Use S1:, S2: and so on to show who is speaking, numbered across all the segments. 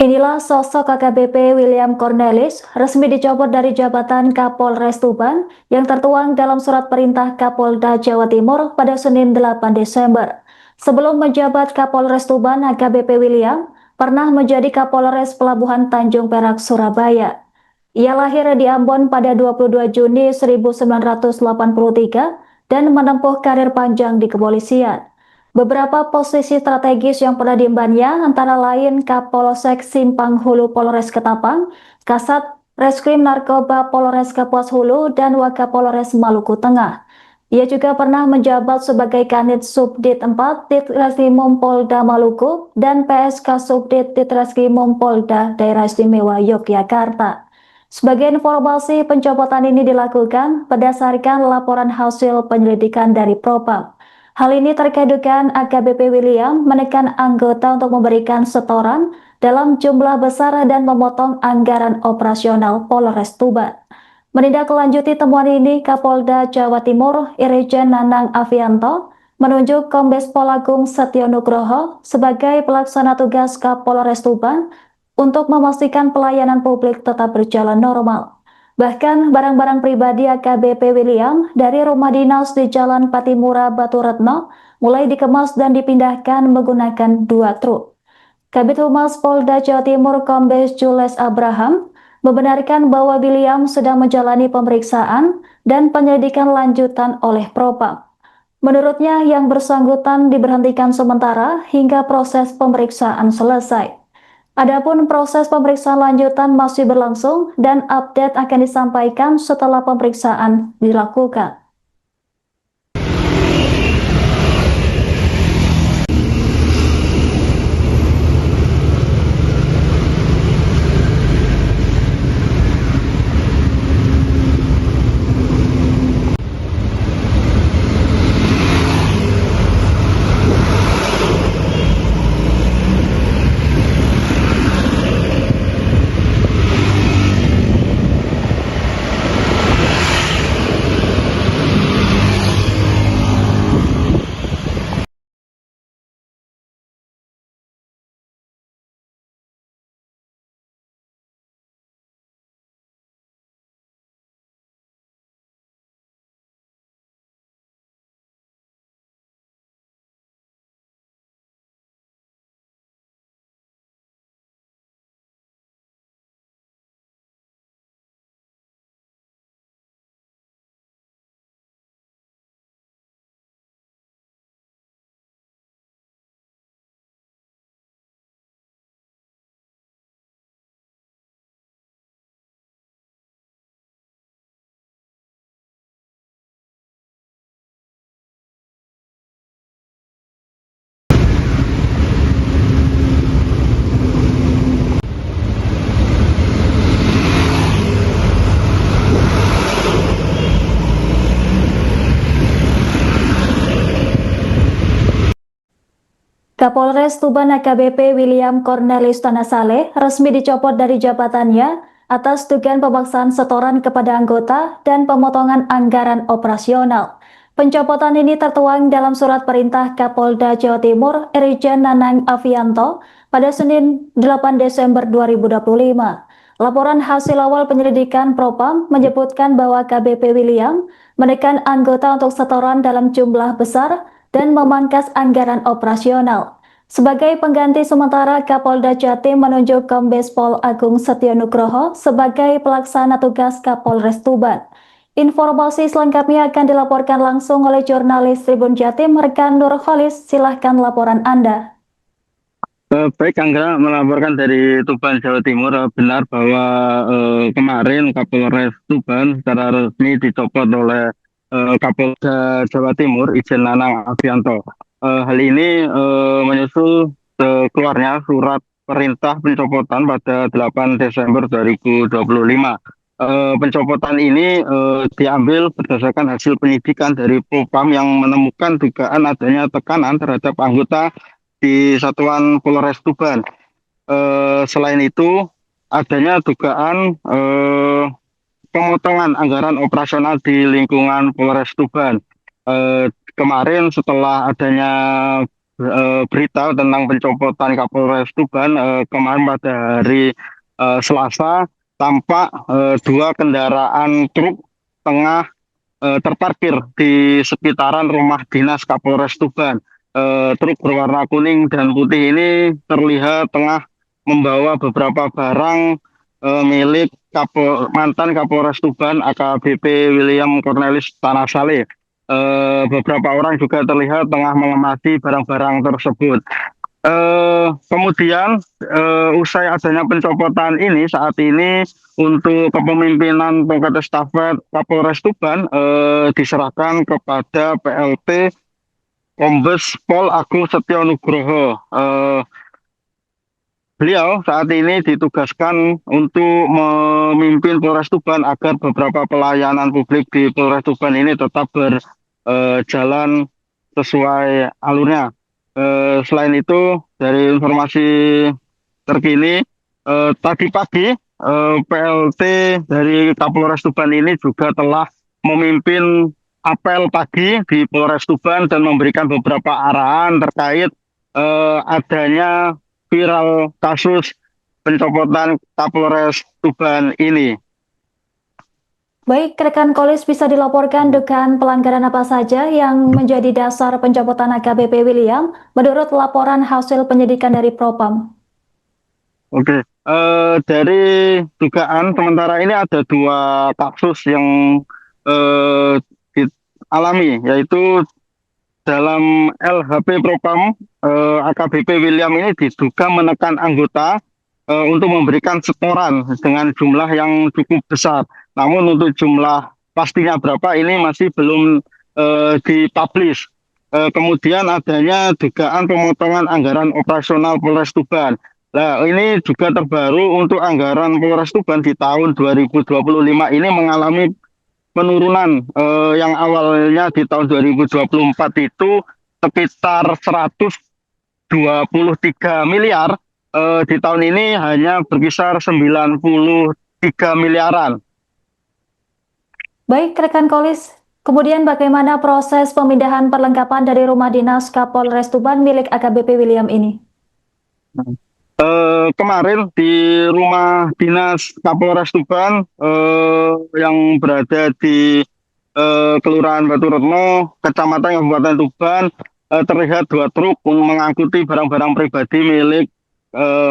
S1: Inilah sosok AKBP William Cornelis resmi dicopot dari jabatan Kapolres Tuban yang tertuang dalam surat perintah Kapolda Jawa Timur pada Senin 8 Desember. Sebelum menjabat Kapolres Tuban, AKBP William pernah menjadi Kapolres Pelabuhan Tanjung Perak, Surabaya. Ia lahir di Ambon pada 22 Juni 1983 dan menempuh karir panjang di kepolisian. Beberapa posisi strategis yang pernah diembannya antara lain Kapolsek Simpang Hulu Polres Ketapang, Kasat Reskrim Narkoba Polres Kapuas Hulu, dan Wakapolres Maluku Tengah. Ia juga pernah menjabat sebagai Kanit Subdit 4 Ditreskrimum Polda Maluku dan PSK Subdit Ditreskrimum Polda Daerah Istimewa Yogyakarta. Sebagai informasi, pencopotan ini dilakukan berdasarkan laporan hasil penyelidikan dari Propam. Hal ini terkait dengan AKBP William menekan anggota untuk memberikan setoran dalam jumlah besar dan memotong anggaran operasional Polres Tuban. Menindaklanjuti temuan ini, Kapolda Jawa Timur Irjen Nanang Avianto menunjuk Kombes Pol Agung Setio Nugroho sebagai pelaksana tugas Kapolres Tuban untuk memastikan pelayanan publik tetap berjalan normal. Bahkan barang-barang pribadi AKBP William dari rumah dinas di Jalan Patimura Batu Retno mulai dikemas dan dipindahkan menggunakan 2 truk. Kabid Humas Polda Jawa Timur Kombes Jules Abraham membenarkan bahwa William sedang menjalani pemeriksaan dan penyelidikan lanjutan oleh Propam. Menurutnya, yang bersangkutan diberhentikan sementara hingga proses pemeriksaan selesai. Adapun proses pemeriksaan lanjutan masih berlangsung dan update akan disampaikan setelah pemeriksaan dilakukan. Kapolres Tuban AKBP William Cornelis Tanasale resmi dicopot dari jabatannya atas dugaan pemaksaan setoran kepada anggota dan pemotongan anggaran operasional. Pencopotan ini tertuang dalam surat perintah Kapolda Jawa Timur Irjen Nanang Avianto pada Senin 8 Desember 2025. Laporan hasil awal penyelidikan Propam menyebutkan bahwa KBP William menekan anggota untuk setoran dalam jumlah besar dan memangkas anggaran operasional. Sebagai pengganti sementara, Kapolda Jatim menunjuk Kombes Pol Agung Setio Nugroho sebagai pelaksana tugas Kapolres Tuban. Informasi selengkapnya akan dilaporkan langsung oleh jurnalis Tribun Jatim, rekan Nur Khalis. Silahkan laporan Anda.
S2: Baik, Angga melaporkan dari Tuban, Jawa Timur. Benar bahwa kemarin Kapolres Tuban secara resmi dicopot oleh Kapolda Jawa Timur, Irjen Nanang Avianto. Hal ini menyusul keluarnya surat perintah pencopotan pada 8 Desember 2025. Pencopotan ini diambil berdasarkan hasil penyidikan dari Propam yang menemukan dugaan adanya tekanan terhadap anggota di Satuan Polres Tuban. Selain itu, adanya dugaan pemotongan anggaran operasional di lingkungan Polres Tuban. Kemarin setelah adanya berita tentang pencopotan Kapolres Tuban kemarin pada hari Selasa, tampak dua kendaraan truk tengah terparkir di sekitaran rumah dinas Kapolres Tuban. Truk berwarna kuning dan putih ini terlihat tengah membawa beberapa barang milik mantan Kapolres Tuban AKBP William Cornelis Tanasale. Beberapa orang juga terlihat tengah mengemasi barang-barang tersebut. Kemudian usai adanya pencopotan ini, saat ini untuk kepemimpinan tongkat estafet Kapolres Tuban diserahkan kepada PLT Kombes Pol Agung Setyo Nugroho. Beliau saat ini ditugaskan untuk memimpin Polres Tuban agar beberapa pelayanan publik di Polres Tuban ini tetap berjalan sesuai alurnya. Selain itu, dari informasi terkini, tadi pagi PLT dari Kapolres Tuban ini juga telah memimpin apel pagi di Polres Tuban dan memberikan beberapa arahan terkait adanya viral kasus pencopotan Kapolres Tuban ini.
S1: Baik, rekan Kolis, bisa dilaporkan dugaan pelanggaran apa saja yang menjadi dasar pencopotan AKBP William menurut laporan hasil penyidikan dari Propam?
S2: Oke, dari dugaan sementara ini ada dua kasus yang dialami, yaitu dalam LHP Propam, AKBP William ini diduga menekan anggota untuk memberikan setoran dengan jumlah yang cukup besar. Namun untuk jumlah pastinya berapa ini masih belum dipublish. Kemudian adanya dugaan pemotongan anggaran operasional Polres Tuban. Nah, ini juga terbaru untuk anggaran Polres Tuban di tahun 2025 ini mengalami penurunan yang awalnya di tahun 2024 itu sekitar 123 miliar, di tahun ini hanya berkisar 93 miliaran.
S1: Baik, rekan Kolis, kemudian bagaimana proses pemindahan perlengkapan dari rumah dinas Kapolres Tuban milik AKBP William ini?
S2: Kemarin di rumah dinas Kapolres Tuban yang berada di Kelurahan Batu Retno, Kecamatan Kabupaten Tuban, terlihat dua truk mengangkuti barang-barang pribadi milik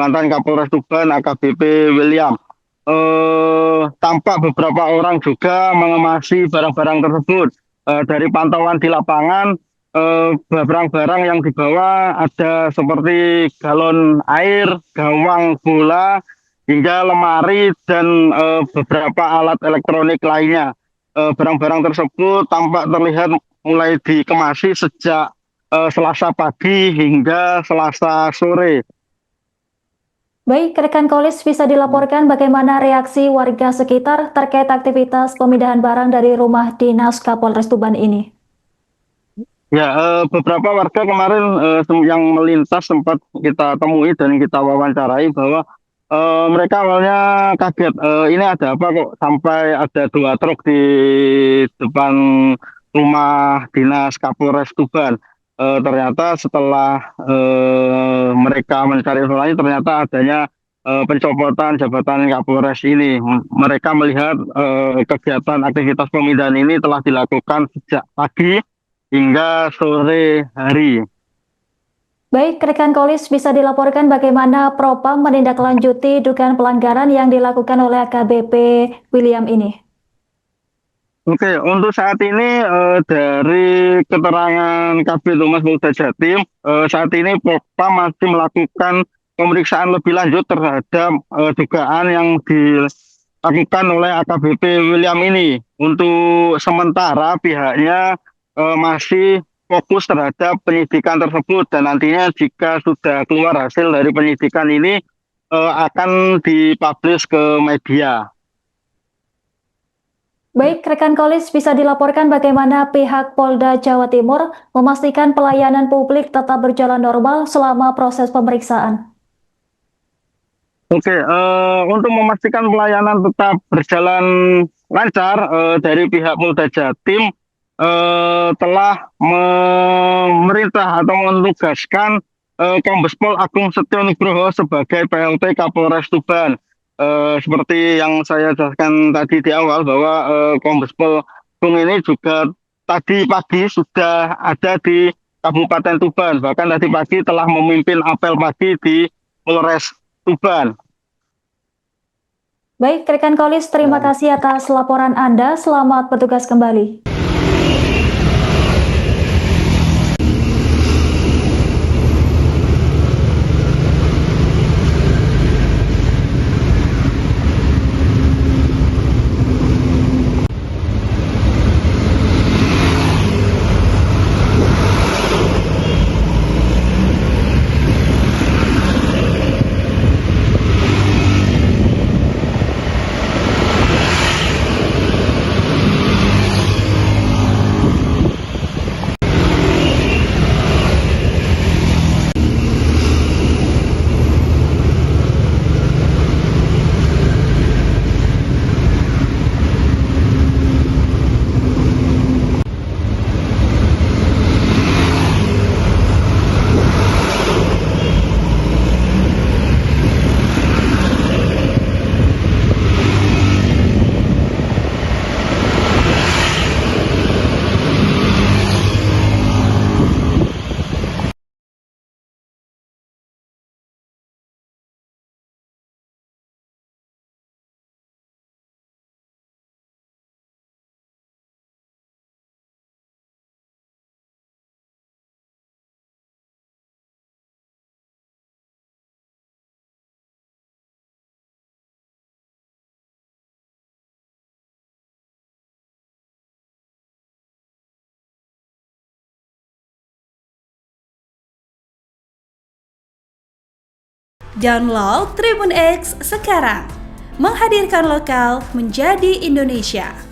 S2: mantan Kapolres Tuban AKBP William. Tampak beberapa orang juga mengemasi barang-barang tersebut. Dari pantauan di lapangan, barang-barang yang dibawa ada seperti galon air, gawang bola, hingga lemari dan beberapa alat elektronik lainnya. Barang-barang tersebut tampak terlihat mulai dikemasi sejak Selasa pagi hingga Selasa sore.
S1: Baik, rekan Kolis, bisa dilaporkan bagaimana reaksi warga sekitar terkait aktivitas pemindahan barang dari rumah dinas Kapolres Tuban ini?
S2: Ya, beberapa warga kemarin yang melintas sempat kita temui dan kita wawancarai bahwa mereka awalnya kaget, ini ada apa kok sampai ada dua truk di depan rumah dinas Kapolres Tuban. Ternyata setelah mereka mencari informasi, ternyata adanya pencopotan jabatan Kapolres ini. Mereka melihat kegiatan aktivitas pemindahan ini telah dilakukan sejak pagi hingga sore hari.
S1: Baik, rekan Kolis, bisa dilaporkan bagaimana Propam menindaklanjuti dugaan pelanggaran yang dilakukan oleh AKBP William ini?
S2: Oke, untuk saat ini dari keterangan Kabid Humas Polda Jatim, saat ini Propam masih melakukan pemeriksaan lebih lanjut terhadap dugaan yang dilakukan oleh AKBP William ini. Untuk sementara pihaknya masih fokus terhadap penyidikan tersebut dan nantinya jika sudah keluar hasil dari penyidikan ini akan dipublish ke media.
S1: Baik, rekan Kolis, bisa dilaporkan bagaimana pihak Polda Jawa Timur memastikan pelayanan publik tetap berjalan normal selama proses pemeriksaan.
S2: Oke, untuk memastikan pelayanan tetap berjalan lancar, dari pihak Polda Jatim telah memerintah atau menugaskan Kombes Pol Agung Setio Nugroho sebagai PLT Kapolres Tuban. Seperti yang saya jelaskan tadi di awal bahwa Kombes Pol Agung ini juga tadi pagi sudah ada di Kabupaten Tuban. Bahkan tadi pagi telah memimpin apel pagi di Polres Tuban.
S1: Baik, rekan Kolis, terima kasih atas laporan Anda. Selamat bertugas kembali.
S3: Download Tribun X sekarang, menghadirkan lokal menjadi Indonesia.